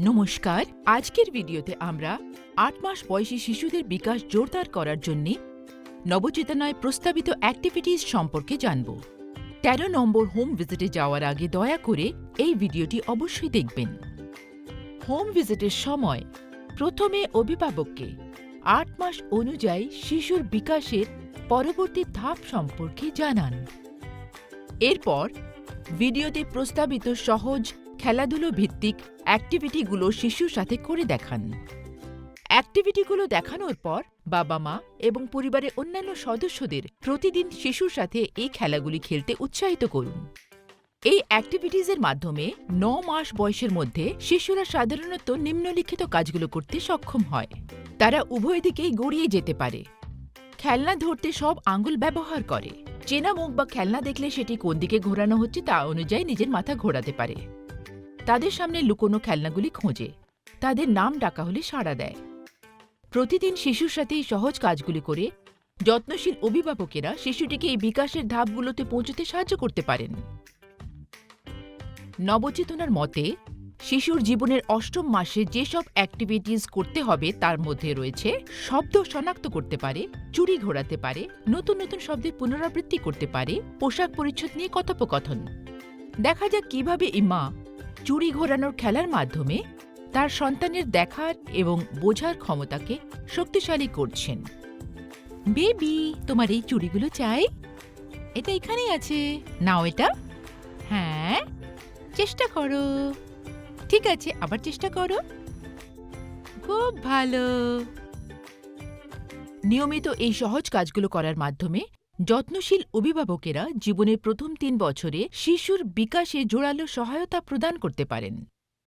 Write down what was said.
নমস্কার, আজকের ভিডিওতে আমরা ৮ মাস বয়সী শিশুদের বিকাশ জোরদার করার জন্য নবচেতনায় প্রস্তাবিত অ্যাক্টিভিটিস সম্পর্কে জানব। ১৩ নম্বর হোম ভিজিটে যাওয়ার আগে দয়া করে এই ভিডিওটি অবশ্যই দেখবেন। হোম ভিজিটের সময় প্রথমে অভিভাবককে ৮ মাস অনুযায়ী শিশুর বিকাশের পরবর্তী ধাপ সম্পর্কে জানান। এরপর ভিডিওতে প্রস্তাবিত সহজ খেলাধুলো ভিত্তিক অ্যাক্টিভিটিগুলো শিশুর সাথে করে দেখান। অ্যাক্টিভিটিগুলো দেখানোর পর বাবা মা এবং পরিবারের অন্যান্য সদস্যদের প্রতিদিন শিশুর সাথে এই খেলাগুলি খেলতে উৎসাহিত করুন। এই অ্যাক্টিভিটিজের মাধ্যমে ৯ মাস বয়সের মধ্যে শিশুরা সাধারণত নিম্নলিখিত কাজগুলো করতে সক্ষম হয়। তারা উভয় দিকেই গড়িয়ে যেতে পারে, খেলনা ধরতে সব আঙুল ব্যবহার করে, চেনা মুখ বা খেলনা দেখলে সেটি কোন দিকে ঘোরানো হচ্ছে তা অনুযায়ী নিজের মাথা ঘোরাতে পারে, তাদের সামনে লুকোনো খেলনাগুলি খোঁজে, তাদের নাম ডাকা হলে সাড়া দেয়। প্রতিদিন শিশুর সাথে এই সহজ কাজগুলি করে যত্নশীল অভিভাবকেরা শিশুটিকে এই বিকাশের ধাপগুলোতে পৌঁছতে সাহায্য করতে পারেন। নবচেতনার মতে শিশুর জীবনের ৮ম মাসে যেসব অ্যাক্টিভিটিস করতে হবে তার মধ্যে রয়েছে শব্দ শনাক্ত করতে পারে, চুড়ি ঘোরাতে পারে, নতুন নতুন শব্দের পুনরাবৃত্তি করতে পারে, পোশাক পরিচ্ছদ নিয়ে কথোপকথন। দেখা যাক কিভাবে এই মা চুড়ি ঘোরানোর খেলার মাধ্যমে তার সন্তানের দেখার এবং বোঝার ক্ষমতাকে শক্তিশালী করছেন। বেবি, তোমার এই চুড়িগুলো চাই? এটা এখানেই আছে, নাও এটা। হ্যাঁ, চেষ্টা করো। ঠিক আছে, আবার চেষ্টা করো। খুব ভালো। নিয়মিত এই সহজ কাজগুলো করার মাধ্যমে যত্নশীল অভিভাবকেরা জীবনের প্রথম ৩ বছরে শিশুর বিকাশে জোরালো সহায়তা প্রদান করতে পারেন।